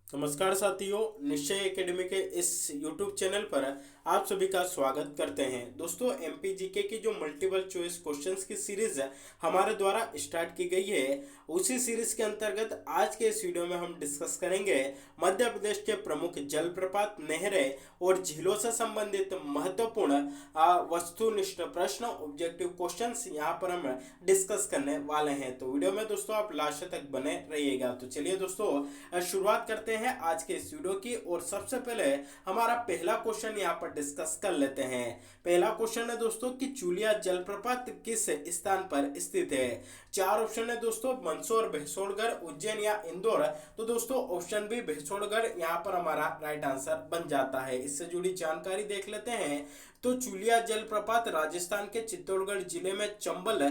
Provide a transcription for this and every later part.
नमस्कार साथियों, निश्चय एकेडमी के इस YouTube चैनल पर आप सभी का स्वागत करते हैं। दोस्तों, एमपीजीके की जो मल्टीपल चॉइस क्वेश्चंस की सीरीज हमारे द्वारा स्टार्ट की गई है, उसी सीरीज के अंतर्गत आज के इस वीडियो में हम डिस्कस करेंगे मध्य प्रदेश के प्रमुख जलप्रपात, नहरें और झीलों से संबंधित महत्वपूर्ण वस्तुनिष्ठ प्रश्न, ऑब्जेक्टिव क्वेश्चंस यहाँ पर हम डिस्कस करने वाले हैं। तो वीडियो में दोस्तों आप लास्ट तक बने रहिएगा। तो चलिए दोस्तों, शुरुआत करते हैं आज के इस वीडियो की। और सबसे पहले हमारा पहला क्वेश्चन यहाँ पर डिस्कस कर लेते हैं। पहला क्वेश्चन है दोस्तों कि चूलिया जलप्रपात किस स्थान पर स्थित है। चार ऑप्शन है दोस्तों, मंदसौर, भैंसोड़गढ़, उज्जैन या इंदौर। तो दोस्तों ऑप्शन बी भैंसोड़गढ़ यहाँ पर हमारा राइट आंसर बन जाता है। इससे जुड़ी जानकारी देख लेते हैं। तो चूलिया जलप्रपात राजस्थान के चित्तौड़गढ़ जिले में चंबल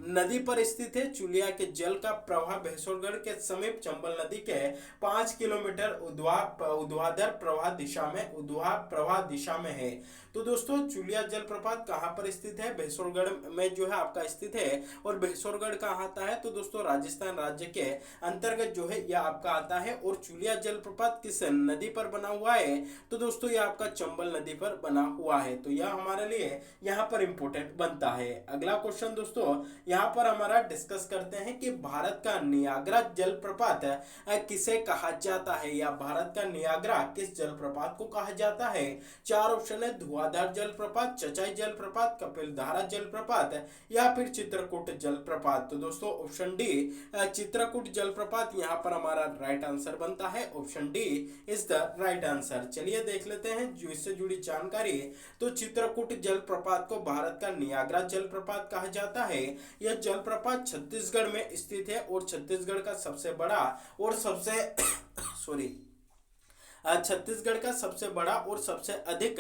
नदी पर स्थित है। चूलिया के जल का प्रवाह भैंसोड़गढ़ के समीप चंबल नदी के 5 किलोमीटर उद्वाह प्रवाह दिशा में है। तो दोस्तों चूलिया जलप्रपात कहाँ पर स्थित है? भैंसोड़गढ़ में जो है आपका स्थित है। और भैंसोड़गढ़ कहाँ आता है? तो दोस्तों राजस्थान राज्य के अंतर्गत जो है यह आपका आता है। और चूलिया जलप्रपात किस नदी पर बना हुआ है? तो दोस्तों यह आपका चंबल नदी पर बना हुआ है। तो यह हमारे लिए यहाँ पर इंपोर्टेंट बनता है। अगला क्वेश्चन दोस्तों यहाँ पर हमारा डिस्कस करते हैं कि भारत का नियाग्रा जलप्रपात किसे कहा जाता है, या भारत का नियाग्रा किस जलप्रपात को कहा जाता है। चार ऑप्शन है, धुआंधार जलप्रपात, चचाई जलप्रपात, कपिलधारा जलप्रपात या फिर चित्रकूट जलप्रपात। तो दोस्तों ऑप्शन डी चित्रकूट जलप्रपात यहाँ पर हमारा राइट आंसर बनता है। Option D is the right answer. चलिए देख लेते हैं जो इससे जुड़ी जानकारी। तो चित्रकूट जलप्रपात को भारत का नियाग्रा जलप्रपात कहा जाता है। यह जलप्रपात छत्तीसगढ़ में स्थित है और छत्तीसगढ़ का सबसे बड़ा और सबसे सॉरी छत्तीसगढ़ का सबसे बड़ा और सबसे अधिक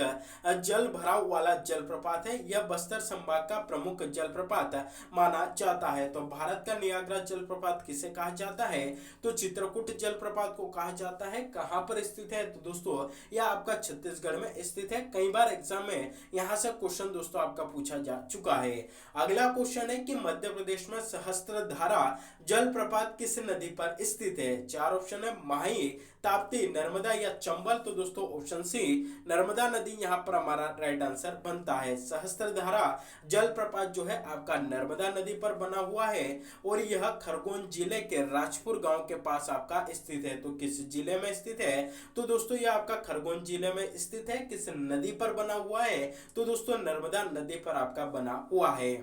जल भराव वाला जलप्रपात है। यह बस्तर संभाग का प्रमुख जलप्रपात माना जाता है। तो भारत का नियाग्रा जलप्रपात किसे कहा जाता है? तो चित्रकूट जलप्रपात को कहा जाता है। कहाँ पर स्थित है? तो दोस्तों यह आपका छत्तीसगढ़ में स्थित है। कई बार एग्जाम में यहाँ से क्वेश्चन दोस्तों आपका पूछा जा चुका है। अगला क्वेश्चन है कि मध्य प्रदेश में सहस्त्रधारा जलप्रपात किस नदी पर स्थित है। चार ऑप्शन है, माही, ताप्ती, नर्मदा या चंबल। तो दोस्तों ऑप्शन सी नर्मदा नदी यहाँ पर हमारा राइट आंसर बनता है। सहस्त्रधारा जलप्रपात जो है आपका नर्मदा नदी पर बना हुआ है और यह खरगोन जिले के राजपुर गांव के पास आपका स्थित है। तो किस जिले में स्थित है? तो दोस्तों यह आपका खरगोन जिले में स्थित है। किस नदी पर बना हुआ है? तो दोस्तों नर्मदा नदी पर आपका बना हुआ है।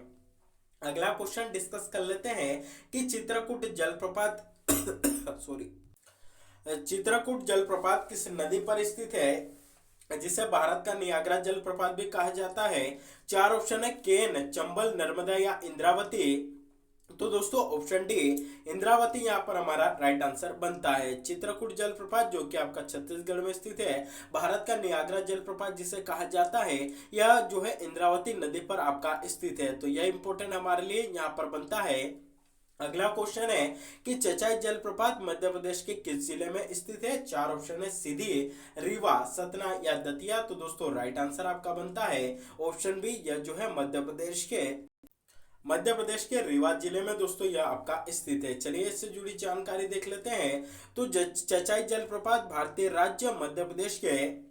अगला क्वेश्चन डिस्कस कर लेते हैं कि चित्रकूट जलप्रपात सॉरी चित्रकूट जलप्रपात किस नदी पर स्थित है, जिसे भारत का नियाग्रा जलप्रपात भी कहा जाता है। चार ऑप्शन है, केन, चंबल, नर्मदा या इंद्रावती। तो दोस्तों ऑप्शन डी इंद्रावती यहाँ पर हमारा राइट आंसर बनता है। चित्रकूट जलप्रपात जो कि आपका छत्तीसगढ़ में स्थित है, भारत का नियाग्रा जलप्रपात जिसे कहा जाता है, यह जो है इंद्रावती नदी पर आपका स्थित है। तो यह इंपॉर्टेंट हमारे लिए यहाँ पर बनता है। अगला क्वेश्चन है कि चचाई जलप्रपात मध्य प्रदेश के किस जिले में स्थित है। चार ऑप्शन है, सीधी, रीवा, सतना या दतिया। तो दोस्तों राइट आंसर आपका बनता है ऑप्शन बी, यह जो है मध्य प्रदेश के रीवा जिले में दोस्तों यह आपका स्थित है। चलिए इससे जुड़ी जानकारी देख लेते हैं। तो चचाई जलप्रपात भारतीय राज्य मध्य प्रदेश के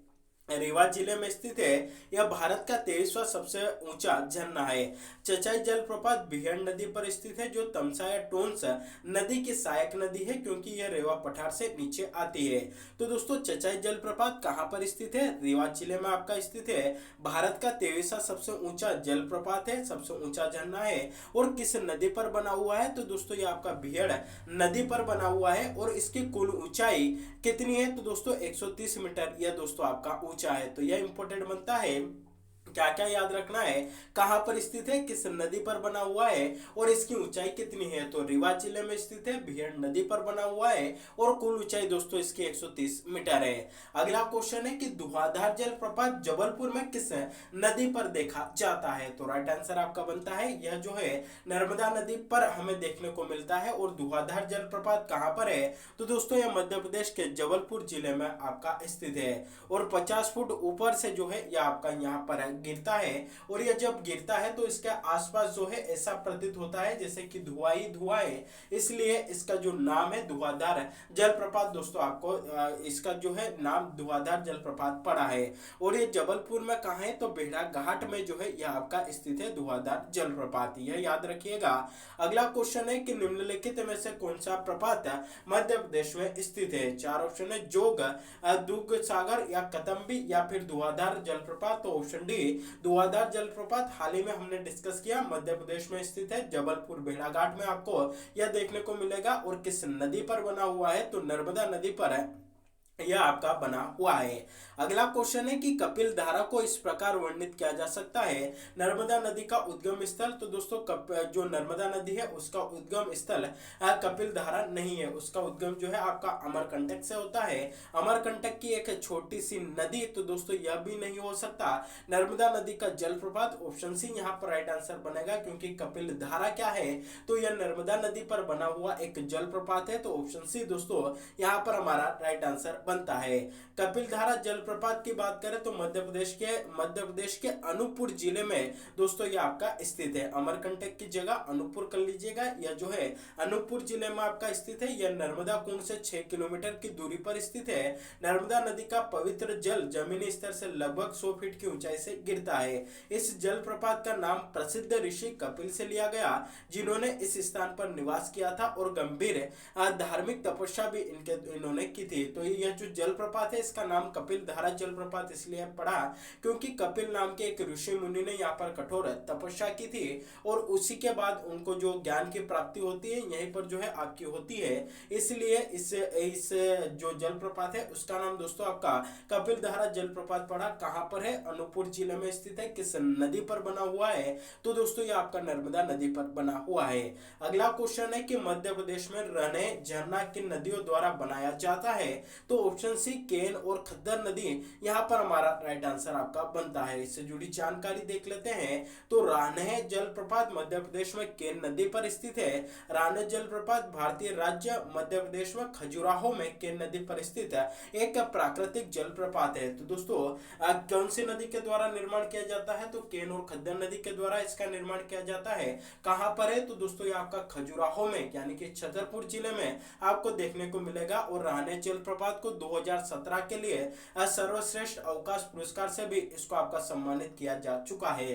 रीवा जिले में स्थित है। यह भारत का 23वां सबसे ऊंचा झरना है। चचाई जलप्रपात बिहड़ नदी पर स्थित है, जो तमसा या टोंस नदी की सहायक नदी है, क्योंकि यह रेवा पठार से नीचे आती है। तो दोस्तों चचाई जलप्रपात कहाँ पर स्थित है? रीवा जिले में आपका स्थित है। भारत का 23वां सबसे ऊंचा जलप्रपात है, सबसे ऊंचा झरना है। और किस नदी पर बना हुआ है? तो दोस्तों ये आपका बिहड़ नदी पर बना हुआ है। और इसकी कुल ऊंचाई कितनी है? तो दोस्तों 130 मीटर यह दोस्तों आपका ऊंचा है। तो यह इंपॉर्टेंट बनता है। क्या क्या याद रखना है? कहां पर स्थित है, किस नदी पर बना हुआ है और इसकी ऊंचाई कितनी है? तो रीवा जिले में स्थित है, बिहड़ नदी पर बना हुआ है और कुल ऊंचाई दोस्तों इसकी 130 मीटर है। अगला क्वेश्चन है कि धुआंधार जलप्रपात जबलपुर में किस नदी पर देखा जाता है। तो राइट आंसर आपका बनता है, यह जो है नर्मदा नदी पर हमें देखने को मिलता है। और धुआंधार जलप्रपात कहां पर है? तो दोस्तों यह मध्य प्रदेश के जबलपुर जिले में आपका स्थित है। और 50 फुट ऊपर से जो है यह आपका यहाँ पर है गिरता है और ये जब गिरता है तो इसके आसपास जो है ऐसा प्रतीत होता है जैसे कि धुआं ही धुआं है, इसलिए इसका जो नाम है धुआंधार जलप्रपात दोस्तों आपको इसका जो है नाम धुआंधार जलप्रपात पड़ा है। और ये जबलपुर में कहाँ है तो बेड़ा घाट में जो है यह आपका स्थित है धुआंधार जलप्रपात, यह याद रखिएगा। अगला क्वेश्चन है कि निम्नलिखित में से कौन सा प्रपात मध्य प्रदेश में स्थित है। चार ऑप्शन है जोग, दूधसागर या कदम्बी या फिर धुआंधार जलप्रपात। तो ऑप्शन डी धुआंधार जलप्रपात हाल ही में हमने डिस्कस किया, मध्य प्रदेश में स्थित है, जबलपुर भेड़ाघाट में आपको यह देखने को मिलेगा। और किस नदी पर बना हुआ है तो नर्मदा नदी पर है यह आपका बना हुआ है। अगला क्वेश्चन है कि कपिल धारा को इस प्रकार वर्णित किया जा सकता है। नर्मदा नदी का उद्गम स्थल, तो दोस्तों जो नर्मदा नदी है उसका उद्गम स्थल कपिल धारा नहीं है, उसका उद्गम जो है आपका अमरकंटक से होता है। अमरकंटक की एक छोटी सी नदी, तो दोस्तों यह भी नहीं हो सकता। नर्मदा नदी का जलप्रपात ऑप्शन सी यहाँ पर राइट आंसर बनेगा, क्योंकि कपिल धारा क्या है तो यह नर्मदा नदी पर बना हुआ एक जलप्रपात है। तो ऑप्शन सी दोस्तों यहाँ पर हमारा राइट आंसर बनता है। कपिल धारा जलप्रपात की बात करें तो मध्य प्रदेश के अनूपपुर जिले में दोस्तों ये आपका स्थित है। अमरकंटक की जगह अनूपपुर कर लीजिएगा, यह जो है अनूपपुर जिले में आपका स्थित है। यह नर्मदा कुंड से 6 किलोमीटर की दूरी पर स्थित है। नर्मदा नदी का पवित्र जल जमीनी स्तर से लगभग 100 फीट की ऊंचाई से गिरता है। इस जलप्रपात का नाम प्रसिद्ध ऋषि कपिल से लिया गया, जिन्होंने इस स्थान पर निवास किया था और गंभीर धार्मिक तपस्या भी इन्होंने की थी। तो यह जो जलप्रपात है इसका नाम कपिल धारा जलप्रपात इसलिए पड़ा क्योंकि कपिल नाम के एक ऋषि मुनि ने यहाँ पर कठोर तपस्या की थी और उसी के बाद उनको जो ज्ञान की प्राप्ति होती है यहीं पर जो है आपकी होती है, इसलिए इस जो जलप्रपात है उसका नाम दोस्तों आपका कपिल धारा जलप्रपात पड़ा। कहाँ पर है, अनूपपुर जिले में स्थित है। किस नदी पर बना हुआ है तो दोस्तों ये आपका नर्मदा नदी पर बना हुआ है। अगला क्वेश्चन है कि मध्य प्रदेश में रहने झरना किन नदियों द्वारा बनाया जाता है। तो ऑप्शन सी केन और खद्दर नदी यहाँ पर हमारा राइट आंसर आपका बनता है। इससे जुड़ी जानकारी देख लेते हैं। तो रान्हे जलप्रपात मध्य प्रदेश में केन नदी पर स्थित है। रान्हे जलप्रपात भारतीय राज्य मध्य प्रदेश में खजुराहो में केन नदी पर स्थित है, एक प्राकृतिक जलप्रपात है। तो दोस्तों कौन सी नदी के द्वारा निर्माण किया जाता है तो केन और खद्दर नदी के द्वारा इसका निर्माण किया जाता है। कहां पर है तो दोस्तों ये आपका खजुराहो में यानी कि छतरपुर जिले में आपको देखने को मिलेगा। और रान्हे जलप्रपात को 2017 के लिए सर्वश्रेष्ठ अवकाश पुरस्कार से भी इसको आपका सम्मानित किया जा चुका है।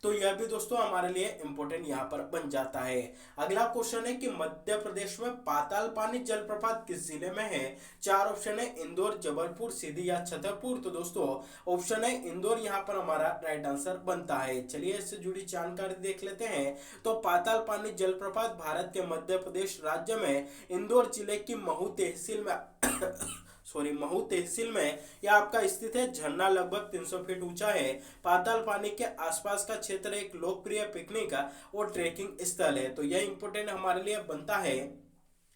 तो यह भी दोस्तों हमारे लिए इंपॉर्टेंट यहाँ पर बन जाता है। अगला क्वेश्चन है कि मध्य प्रदेश में पाताल पानी जलप्रपात किस जिले में है। चार ऑप्शन है इंदौर, जबलपुर, सीधी या छतरपुर। तो दोस्तों ऑप्शन है इंदौर यहाँ पर हमारा राइट आंसर बनता है। चलिए इससे जुड़ी जानकारी देख लेते हैं। तो पाताल पानी जलप्रपात भारत के मध्य प्रदेश राज्य में इंदौर जिले की महू तहसील में यह आपका स्थित है। झरना लगभग 300 फीट ऊंचा है। पाताल पानी के आसपास का क्षेत्र एक लोकप्रिय पिकनिक और ट्रेकिंग स्थल है। तो यह इंपोर्टेंट हमारे लिए बनता है।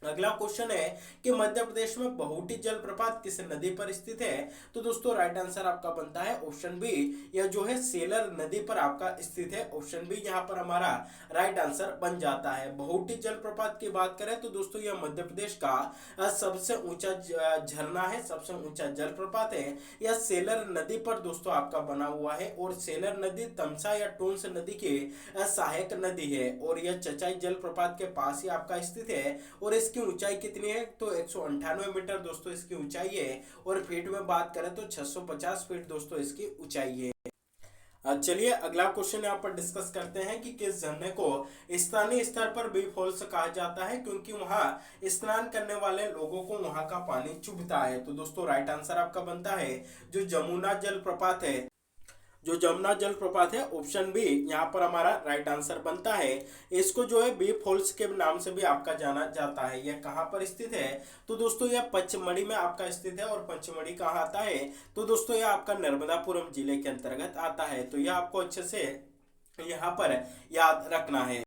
अगला क्वेश्चन है कि मध्य प्रदेश में बहुटी जलप्रपात किस नदी पर स्थित है। तो दोस्तों राइट आंसर आपका बनता है ऑप्शन बी, यह जो है सेलर नदी पर आपका स्थित है। ऑप्शन बी यहाँ पर हमारा राइट आंसर बन जाता है। बहुटी जलप्रपात की बात करें तो दोस्तों यह मध्य प्रदेश का सबसे ऊंचा झरना है, सबसे ऊंचा जलप्रपात है। यह सेलर नदी पर दोस्तों आपका बना हुआ है और सेलर नदी तमसा या टोंस नदी की सहायक नदी है और यह चचाई जलप्रपात के पास ही आपका स्थित है। और इसकी ऊंचाई कितनी है तो 198 मीटर दोस्तों इसकी ऊंचाई है और फीट में बात करें तो 650 फीट दोस्तों इसकी ऊंचाई है। चलिए अगला क्वेश्चन यहाँ पर डिस्कस करते हैं कि किस झरने को स्थानीय स्तर पर बी फॉल्स कहा जाता है, क्योंकि वहां स्नान करने वाले लोगों को वहां का पानी चुभता है। तो दोस्तों राइट आंसर आपका बनता है जो जमुना जलप्रपात है, जो जमुना जलप्रपात है ऑप्शन बी यहाँ पर हमारा राइट आंसर बनता है। इसको जो है बी फॉल्स के नाम से भी आपका जाना जाता है। यह कहाँ पर स्थित है तो दोस्तों यह पचमढ़ी में आपका स्थित है। और पचमढ़ी कहाँ आता है तो दोस्तों यह आपका नर्मदापुरम जिले के अंतर्गत आता है। तो यह आपको अच्छे से यहाँ पर याद रखना है।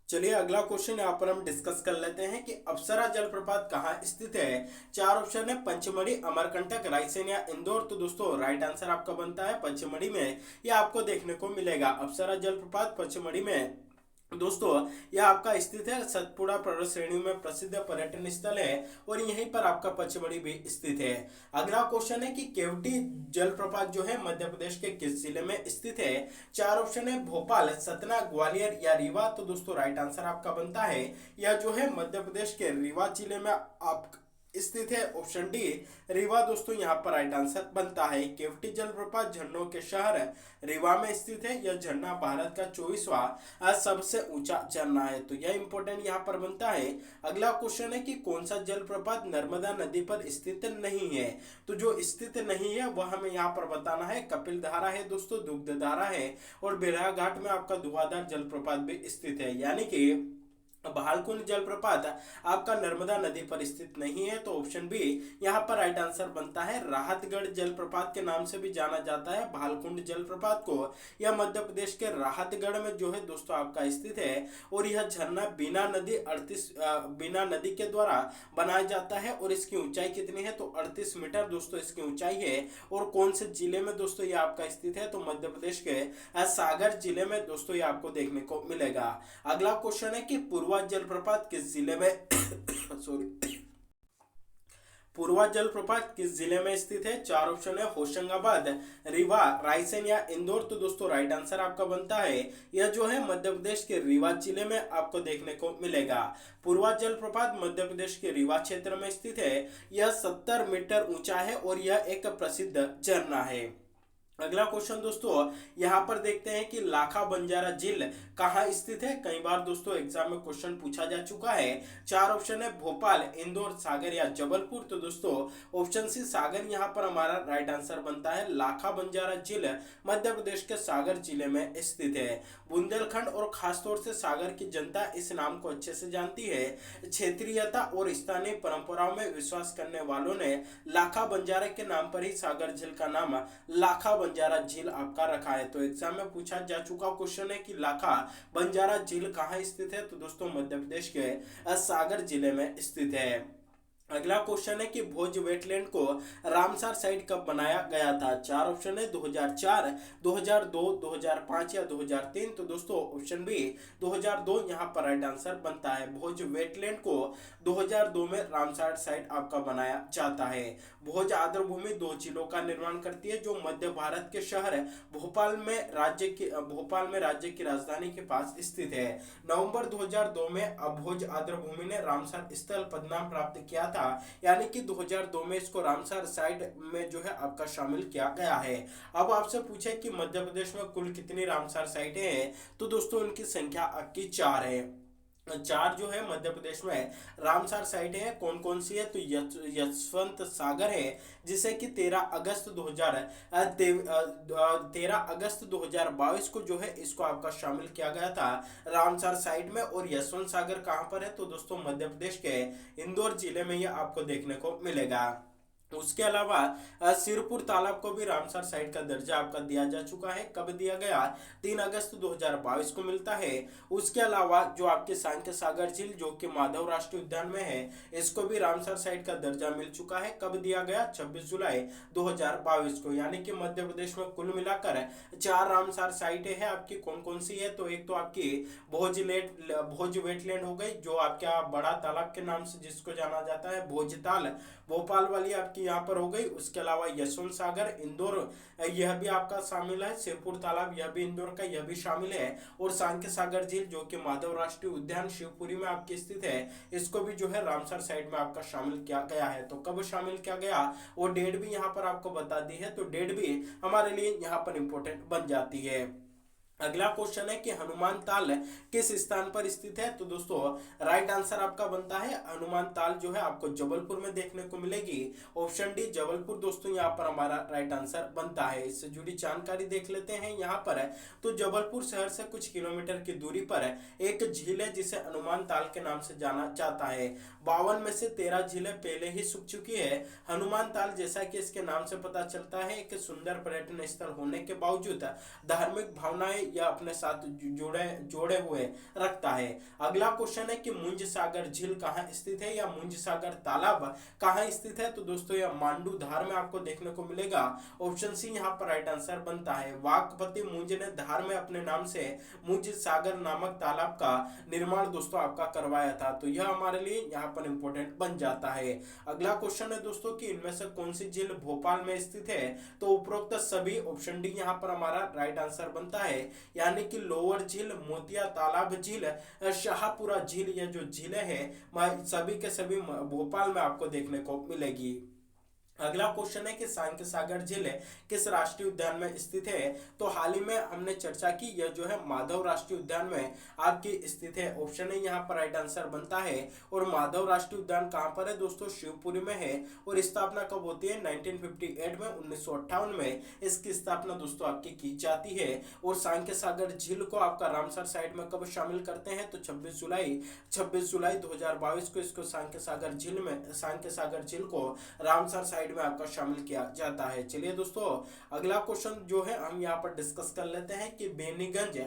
चलिए अगला क्वेश्चन यहाँ पर हम डिस्कस कर लेते हैं कि अप्सरा जलप्रपात कहाँ स्थित है। चार ऑप्शन है पंचमढ़ी, अमरकंटक, रायसेन या इंदौर। तो दोस्तों राइट आंसर आपका बनता है पंचमढ़ी में, यह आपको देखने को मिलेगा। अप्सरा जलप्रपात पंचमढ़ी में दोस्तों यह आपका स्थित है सतपुड़ा पर्वत श्रेणी में प्रसिद्ध पर्यटन स्थल है और यहीं पर आपका पचमढ़ी भी स्थित है। अगला क्वेश्चन है कि केवटी जलप्रपात जो है मध्य प्रदेश के किस जिले में स्थित है। चार ऑप्शन है भोपाल, सतना, ग्वालियर या रीवा। तो दोस्तों राइट आंसर आपका बनता है यह जो है मध्य प्रदेश के रीवा जिले में आप स्थित है। ऑप्शन डी रीवा दोस्तों यहाँ पर राइट आंसर बनता है। केवटी जलप्रपात झरनों के शहर रीवा में स्थित है। यह झरना भारत का 24वां सबसे ऊंचा झरना है, तो यह इंपॉर्टेंट यहाँ पर बनता है। अगला क्वेश्चन है कि कौन सा जलप्रपात नर्मदा नदी पर स्थित नहीं है। तो जो स्थित नहीं है वह हमें यहाँ पर बताना है। कपिल धारा है दोस्तों, दुग्ध धारा है और बेड़ा घाट में आपका धुआंधार जलप्रपात भी स्थित है, यानी कि भालकुंड जलप्रपात आपका नर्मदा नदी पर स्थित नहीं है। तो ऑप्शन बी यहाँ पर राइट आंसर बनता है। राहतगढ़ जलप्रपात के नाम से भी जाना जाता है भालकुंड जलप्रपात को। यह मध्य प्रदेश के राहतगढ़ में जो है दोस्तों आपका स्थित है और यह झरना बिना नदी के द्वारा बनाया जाता है और इसकी ऊंचाई कितनी है तो 38 मीटर दोस्तों इसकी ऊंचाई है। और कौन से जिले में दोस्तों ये आपका स्थित है तो मध्य प्रदेश के सागर जिले में दोस्तों ये आपको देखने को मिलेगा। अगला क्वेश्चन है कि पूर्वा जलप्रपात किस जिले में सॉरी पूर्वा जलप्रपात किस जिले में स्थित है। चार ऑप्शन है होशंगाबाद, रीवा, रायसेन या इंदौर। तो दोस्तों राइट आंसर आपका बनता है यह जो है मध्य प्रदेश के रीवा जिले में आपको देखने को मिलेगा। पूर्वा जलप्रपात मध्य प्रदेश के रीवा क्षेत्र में स्थित है। यह 70 मीटर ऊंचा है और यह एक प्रसिद्ध झरना है। अगला क्वेश्चन दोस्तों यहाँ पर देखते हैं कि लाखा बंजारा झील कहाँ स्थित है। कई बार दोस्तों एग्जाम में क्वेश्चन पूछा जा चुका है। चार ऑप्शन है भोपाल, इंदौर, सागर या जबलपुर। तो दोस्तों ऑप्शन सी सागर यहाँ पर हमारा राइट आंसर बनता है। लाखा बंजारा झील मध्य प्रदेश के सागर जिले में स्थित है। बुंदेलखंड और खासतौर से सागर की जनता इस नाम को अच्छे से जानती है। क्षेत्रीयता और स्थानीय परंपराओं में विश्वास करने वालों ने लाखा बंजारा के नाम पर ही सागर झील का नाम लाखा बंजारा झील आपका रखा है। तो एग्जाम में पूछा जा चुका क्वेश्चन है कि लाखा बंजारा झील कहाँ स्थित है। तो दोस्तों मध्य प्रदेश के सागर जिले में स्थित है। अगला क्वेश्चन है कि भोज वेटलैंड को रामसर साइट कब बनाया गया था। चार ऑप्शन है 2004, 2002, 2005 या 2003। तो दोस्तों ऑप्शन बी 2002 यहाँ पर राइट आंसर बनता है। भोज वेटलैंड को 2002 में रामसर साइट आपका बनाया जाता है। भोज आर्द्रभूमि 2 जिलों का निर्माण करती है जो मध्य भारत के शहर भोपाल में राज्य की राजधानी के पास स्थित है। नवंबर 2002 में भोज आर्द्रभूमि ने रामसर स्थल पदनाम प्राप्त किया था, यानी कि 2002 में इसको रामसर साइट में जो है आपका शामिल किया गया है। अब आपसे पूछे कि मध्य प्रदेश में कुल कितनी रामसर साइटें हैं, तो दोस्तों उनकी संख्या आपकी 4 है। 4 जो है मध्य प्रदेश में रामसर साइटें हैं। कौन कौन सी है तो यशवंत सागर है जिसे कि 13 अगस्त 2022 को जो है इसको आपका शामिल किया गया था रामसर साइट में। और यशवंत सागर कहाँ पर है तो दोस्तों मध्य प्रदेश के इंदौर जिले में यह आपको देखने को मिलेगा। उसके अलावा सिरपुर तालाब को भी रामसर साइट का दर्जा आपका दिया जा चुका है। कब दिया गया 3 अगस्त 2022 को मिलता है। उसके अलावा जो आपके सांख्य सागर झील जो कि माधव राष्ट्रीय उद्यान में है इसको भी रामसर साइट का दर्जा मिल चुका है। कब दिया गया 26 जुलाई 2022 को। यानी कि मध्य प्रदेश में कुल मिलाकर 4 रामसर साइटें हैं आपकी। कौन कौन सी है तो एक तो आपकी भोज वेटलैंड हो गई जो आपका बड़ा तालाब के नाम से जिसको जाना जाता है भोजताल, भोपाल वाली आपकी यहाँ पर हो गई। उसके अलावा यशवंत सागर इंदौर यह भी आपका शामिल है। सिरपुर तालाब यह भी इंदौर का यह भी शामिल है। और सांख्य सागर झील जो कि माधव राष्ट्रीय उद्यान शिवपुरी में आपकी स्थित है इसको भी जो है रामसर साइट में आपका शामिल किया गया है। तो कब शामिल किया गया वो डेट भी यहाँ पर आपको बता दी है, तो डेट भी हमारे लिए यहाँ पर इंपॉर्टेंट बन जाती है। अगला क्वेश्चन है कि हनुमान ताल किस स्थान पर स्थित है। तो दोस्तों राइट आंसर आपका बनता है हनुमान ताल जो है आपको जबलपुर में देखने को मिलेगी। ऑप्शन डी जबलपुर दोस्तों यहाँ पर हमारा राइट आंसर बनता है। इससे जुड़ी जानकारी देख लेते हैं यहाँ पर। तो जबलपुर शहर से कुछ किलोमीटर की दूरी पर एक झील है जिसे हनुमान ताल के नाम से जाना जाता है। 52 में से 13 झीलें पहले ही सूख चुकी है। हनुमान ताल जैसा कि इसके नाम से पता चलता है एक सुंदर पर्यटन स्थल होने के बावजूद धार्मिक भावनाएं यह अपने साथ जोड़े हुए रखता है। अगला क्वेश्चन है कि मुंज सागर झील कहाँ स्थित है या मुंज सागर तालाब कहाँ स्थित है? तो दोस्तों यह मांडू धार में आपको देखने को मिलेगा। ऑप्शन सी यहाँ पर राइट आंसर बनता है। वाकपति मुंज ने धार में अपने नाम से मुंज सागर नामक तालाब का निर्माण दोस्तों आपका करवाया था। तो यह हमारे लिए यहाँ पर इंपॉर्टेंट बन जाता है। अगला क्वेश्चन है दोस्तों कि इनमें से कौन सी झील भोपाल में स्थित है? तो उपरोक्त सभी, ऑप्शन डी यहाँ पर हमारा राइट आंसर बनता है, यानी कि लोअर झील, मोतिया तालाब झील, शाहपुरा झील, ये जो झीलें हैं सभी के सभी भोपाल में आपको देखने को मिलेगी। अगला क्वेश्चन है कि सांख्य सागर झील किस राष्ट्रीय उद्यान में स्थित है? तो हाल ही में हमने चर्चा की, यह जो है माधव राष्ट्रीय उद्यान में आपकी स्थित है। ऑप्शन है यहाँ पर राइट आंसर बनता है। और माधव राष्ट्रीय उद्यान कहाँ पर है दोस्तों? शिवपुरी में है। और स्थापना कब होती है? 1958 में, 1958 में इसकी स्थापना दोस्तों आपकी की जाती है। और सांख्य सागर झील को आपका रामसर साइट में कब शामिल करते हैं? तो 26 जुलाई 2022 को इसको सांख्य सागर झील को रामसर साइट में आपका शामिल किया जाता है। चलिए दोस्तों अगला क्वेश्चन जो है हम यहाँ पर डिस्कस कर लेते हैं कि बेनीगंज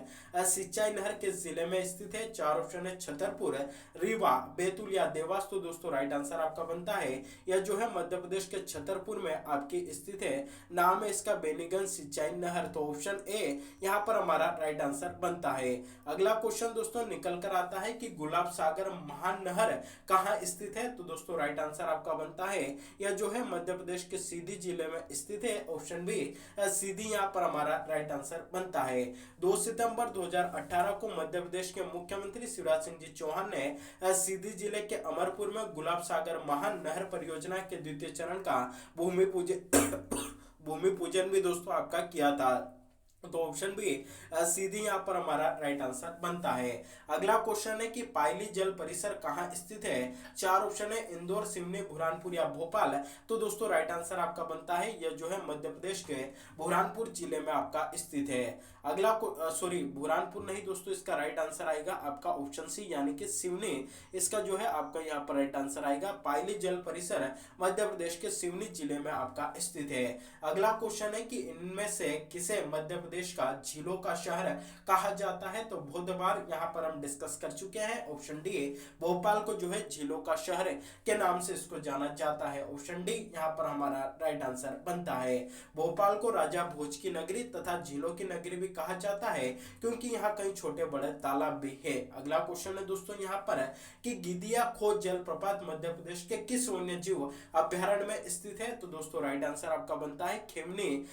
सिंचाई नहर किस जिले में स्थित है? चार ऑप्शन है, छतरपुर, रीवा, बैतूल या देवास। तो दोस्तों राइट आंसर आपका बनता है यह जो है मध्य प्रदेश के छतरपुर में आपकी स्थित है। नाम है इसका बेनीगंज सिंचाई नहर। तो ऑप्शन ए यहाँ पर हमारा राइट आंसर बनता है। अगला क्वेश्चन दोस्तों निकल कर आता है कि गुलाब सागर महानहर कहाँ स्थित है? तो दोस्तों राइट आंसर आपका बनता है यह जो है मध्य प्रदेश के सीधी जिले में स्थित है। ऑप्शन बी सीधी यहाँ पर हमारा राइट आंसर बनता है। 2 सितंबर 2018 को मध्य प्रदेश के मुख्यमंत्री शिवराज सिंह जी चौहान ने सीधी जिले के अमरपुर में गुलाब सागर महान नहर परियोजना के द्वितीय चरण का भूमि पूजन भी दोस्तों आपका किया था। तो ऑप्शन बी सीधी यहाँ पर हमारा राइट आंसर बनता है। अगला क्वेश्चन है कि पायली जल परिसर कहाँ स्थित है? चार ऑप्शन है, इंदौर, सिवनी, बुरहानपुर या भोपाल। तो दोस्तों राइट आंसर आपका बनता है यह जो है मध्य प्रदेश के बुरहानपुर जिले में आपका स्थित है। अगला बुरहानपुर नहीं दोस्तों, इसका राइट आंसर आएगा आपका ऑप्शन सी यानी कि सिवनी। इसका जो है आपका यहाँ पर राइट आंसर आएगा। पायली जल परिसर मध्य प्रदेश के सिवनी जिले में आपका स्थित है। अगला क्वेश्चन है कि इनमें से किसे मध्य प्रदेश का झीलों का शहर कहा जाता है? तो बहुत बार यहाँ पर हम डिस्कस कर चुके हैं। ऑप्शन डी भोपाल को जो है झीलों का शहर के नाम से इसको जाना जाता है। ऑप्शन डी यहाँ पर हमारा राइट आंसर बनता है। भोपाल को राजा भोज की नगरी तथा झीलों की नगरी भी कहा जाता है क्योंकि यहाँ कई छोटे बड़े तालाब भी है। अगला क्वेश्चन है दोस्तों यहाँ पर कि गिदिया खोज जलप्रपात मध्य प्रदेश के किस वन्य जीव अभ्यारण्य में स्थित है? तो दोस्तों राइट आंसर आपका बनता है खेमनी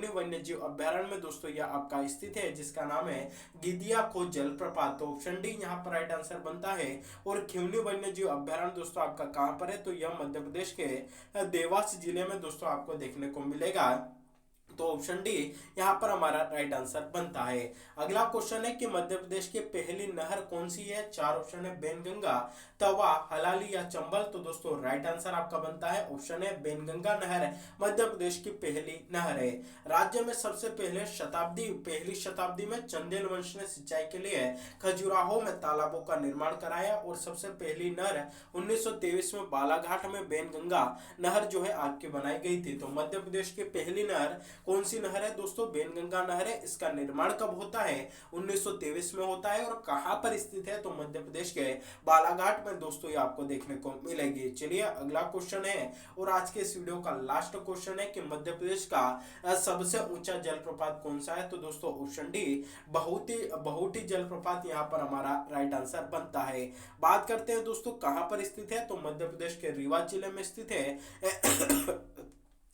वन्य जीव अभ्यारण्य में दोस्तों यह आपका स्थित है, जिसका नाम है गिदिया खोज जलप्रपात। तो ऑप्शन डी यहाँ पर राइट आंसर बनता है। और खिवनी वन्य जीव अभ्यारण्य दोस्तों आपका कहाँ पर है? तो यह मध्य प्रदेश के देवास जिले में दोस्तों आपको देखने को मिलेगा। तो ऑप्शन डी यहाँ पर हमारा राइट आंसर बनता है। अगला क्वेश्चन है कि मध्य प्रदेश की पहली नहर कौन सी है? चार ऑप्शन है, बेनगंगा, तवा, हलाली या चंबल। तो दोस्तों राइट आंसर आपका बनता है ऑप्शन है बेनगंगा नहर मध्य प्रदेश की पहली नहर है। राज्य में सबसे पहली शताब्दी में चंदेल वंश ने सिंचाई के लिए खजुराहो में तालाबों का निर्माण कराया और सबसे पहली नहर 1923 में बालाघाट में बेनगंगा नहर जो है आपकी बनाई गई थी। तो मध्य प्रदेश की पहली नहर कौन सी नहर है दोस्तों? बेनगंगा नहर है। इसका निर्माण कब होता है? 1923 में होता है। और कहां पर स्थित है? तो मध्य प्रदेश के बालाघाट में दोस्तों ये आपको देखने को मिलेगी। चलिए अगला क्वेश्चन है और आज के इस वीडियो का लास्ट क्वेश्चन है कि मध्य प्रदेश का सबसे ऊंचा जलप्रपात कौन सा है? तो दोस्तों ऑप्शन डी बहुटी जलप्रपात यहाँ पर हमारा राइट आंसर बनता है। बात करते हैं दोस्तों कहां पर स्थित है? तो मध्य प्रदेश के रीवा जिले में स्थित है।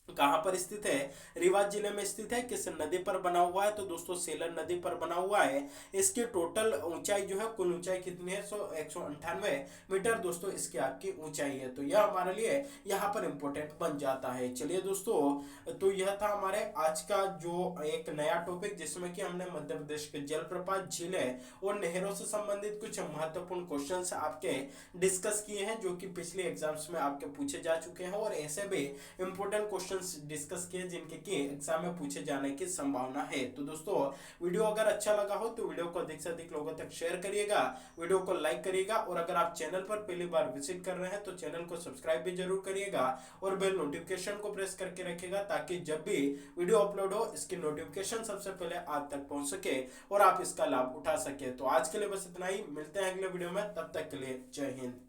कहां पर स्थित है? रीवा जिले में स्थित है। किस नदी पर बना हुआ है? तो दोस्तों सेलर नदी पर बना हुआ है। इसकी टोटल ऊंचाई जो है, कुल ऊंचाई कितनी है? 198 मीटर दोस्तों इसकी आपकी ऊंचाई है। तो यह हमारे लिए यहाँ पर इंपॉर्टेंट बन जाता है। चलिए दोस्तों, तो यह था हमारे आज का जो एक नया टॉपिक, जिसमें कि हमने मध्य प्रदेश के जलप्रपात, झीलें और नहरों से संबंधित कुछ महत्वपूर्ण क्वेश्चन आपके डिस्कस किए हैं, जो कि पिछले एग्जाम्स में आपके पूछे जा चुके हैं और ऐसे भी इंपॉर्टेंट क्वेश्चन क्वेश्चंस डिस्कस किए जिनके कि एग्जाम में पूछे जाने की संभावना है। तो दोस्तों वीडियो अगर अच्छा लगा हो तो वीडियो को अधिक से अधिक लोगों तक शेयर करिएगा, वीडियो को लाइक करिएगा, और अगर आप चैनल पर पहली बार विजिट कर रहे हैं तो चैनल को सब्सक्राइब भी जरूर करिएगा और बेल नोटिफिकेशन को प्रेस करके रखिएगा, ताकि जब भी वीडियो अपलोड हो इसकी नोटिफिकेशन सबसे पहले आप तक पहुंच सके और आप इसका लाभ उठा सके। तो आज के लिए बस इतना ही, मिलते हैं अगले वीडियो में, तब तक के लिए जय हिंद।